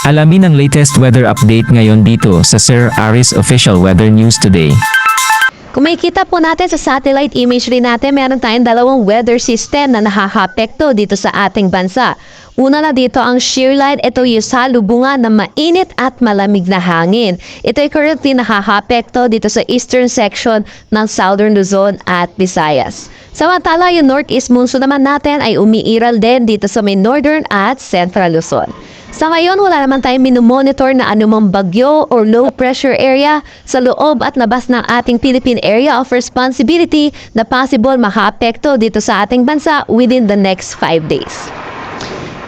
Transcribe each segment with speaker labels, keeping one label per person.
Speaker 1: Alamin ang latest weather update ngayon dito sa Sir Aris Official Weather News Today.
Speaker 2: Kung makikita po natin sa satellite imagery natin, meron tayong dalawang weather system na nakakapekto dito sa ating bansa. Una na dito ang shear line. Ito yung salubungan ng mainit at malamig na hangin. Ito ay currently nakakapekto dito sa eastern section ng Southern Luzon at Visayas. Samantala, yung northeast monsoon naman natin ay umiiral din dito sa may northern at central Luzon. Sa ngayon, wala naman tayong minomonitor na anumang bagyo or low pressure area sa loob at labas ng ating Philippine Area of Responsibility na possible makaapekto dito sa ating bansa within the next 5 days.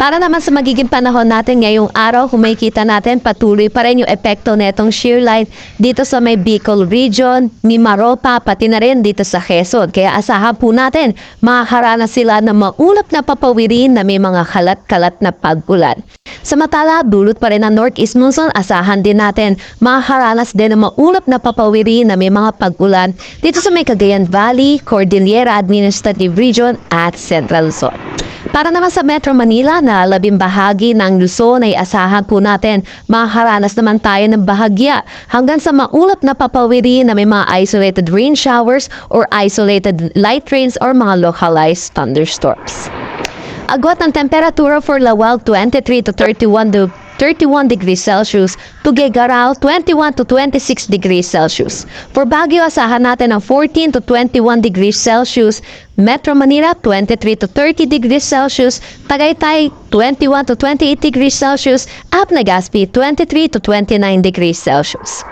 Speaker 2: Para naman sa magiging panahon natin ngayong araw, kung makikita natin patuloy pa rin yung epekto netong shear line dito sa may Bicol region, Mimaropa, pati na rin dito sa Quezon. Kaya asahan po natin, makakaranas sila ng maulap na papawirin na may mga kalat-kalat na pag-ulan. Samantala, dulot pa rin ang northeast monsoon, asahan din natin makakaranas din ng maulap na papawirin na may mga pag-ulan dito sa may Cagayan Valley, Cordillera Administrative Region at Central Luzon. Para naman sa Metro Manila na labing bahagi ng Luzon ay asahan po natin makakaranas naman tayo ng bahagya hanggang sa maulap na papawirin na may mga isolated rain showers or isolated light rains or mga localized thunderstorms. Agwat ng temperatura for Lawal 23 to 31 degrees Celsius, Tuguegarao 21 to 26 degrees Celsius. For Baguio, asahan natin ng 14 to 21 degrees Celsius, Metro Manila 23 to 30 degrees Celsius, Tagaytay 21 to 28 degrees Celsius, at Legazpi 23 to 29 degrees Celsius.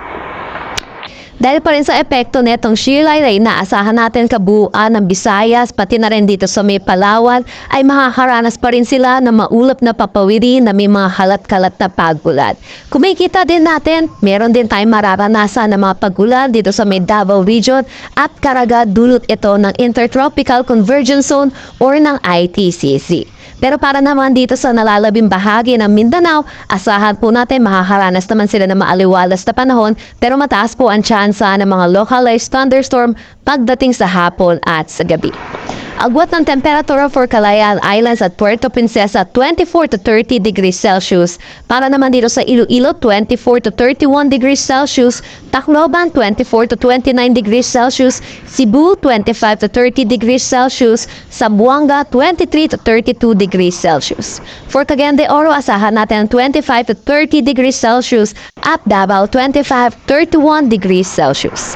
Speaker 2: Dahil pa rin sa epekto netong shear line ay inaasahan natin kabuuan ng Visayas pati na rin dito sa may Palawan ay makakaranas pa rin sila ng maulap na papawirin na may mga kalat-kalat na pag-ulan. Kung makikita din natin, meron din tayong mararanasan ng mga pag-ulan dito sa may Davao Region at Caraga, dulot ito ng Intertropical Convergence Zone or ng ITCZ. Pero para naman dito sa nalalabing bahagi ng Mindanao, asahan po natin makakaranas naman sila ng maaliwalas na panahon pero mataas po ang tsansa ng mga localized thunderstorm pagdating sa hapon at sa gabi. Agwat ng temperatura for Calayan Islands at Puerto Princesa 24 to 30 degrees Celsius. Para naman dito sa Iloilo 24 to 31 degrees Celsius, Tacloban 24 to 29 degrees Celsius, Cebu 25 to 30 degrees Celsius, Zamboanga 23 to 32 degrees Celsius. For Cagayan de Oro, asahan natin 25 to 30 degrees Celsius at Davao 25 to 31 degrees Celsius.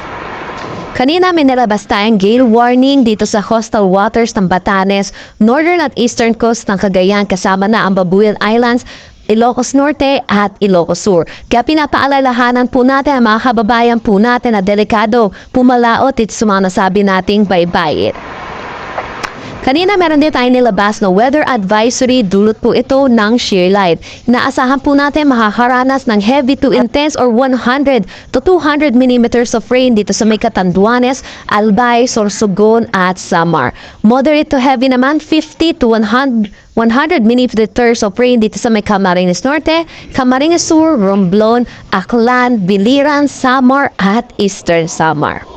Speaker 2: Kanina may nilabas tayong gale warning dito sa coastal waters ng Batanes, northern at eastern coast ng Cagayan kasama na ang Babuyan Islands, Ilocos Norte at Ilocos Sur. Kaya pinapaalalahanan po natin ang mga kababayan po natin na delikado pumalaot at sa mga nasabi nating baybayin. Kanina meron din tayong nilabas na weather advisory, dulot po ito ng shear line. Inaasahan po natin makakaranas ng heavy to intense or 100 to 200 millimeters of rain dito sa may Catanduanes, Albay, Sorsogon at Samar. Moderate to heavy naman 50 to 100 millimeters of rain dito sa may Camarines Norte, Camarines Sur, Romblon, Aklan, Biliran, Samar at Eastern Samar.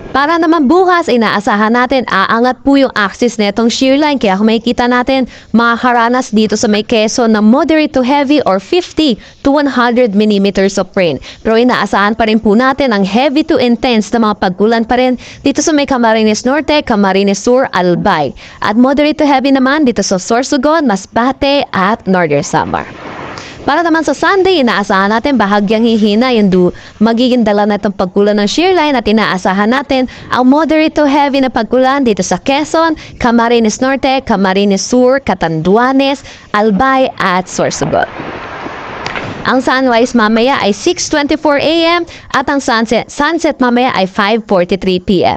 Speaker 2: Para naman bukas, inaasahan natin aangat po yung axis netong shear line. Kaya kung makikita natin, makakaranas dito sa may Quezon na moderate to heavy or 50 to 100 millimeters of rain. Pero inaasahan pa rin po natin ang heavy to intense na mga pag-ulan pa rin dito sa may Camarines Norte, Camarines Sur, Albay. At moderate to heavy naman dito sa Sorsogon, Masbate at Northern Samar. Para naman sa Sunday, inaasahan natin bahagyang hihina yung magiging dala na itong pag-ulan ng shear line at inaasahan natin ang moderate to heavy na pag-ulan dito sa Quezon, Camarines Norte, Camarines Sur, Catanduanes, Albay at Sorsogon. Ang sunrise mamaya ay 6:24 AM at ang sunset mamaya ay 5:43 PM.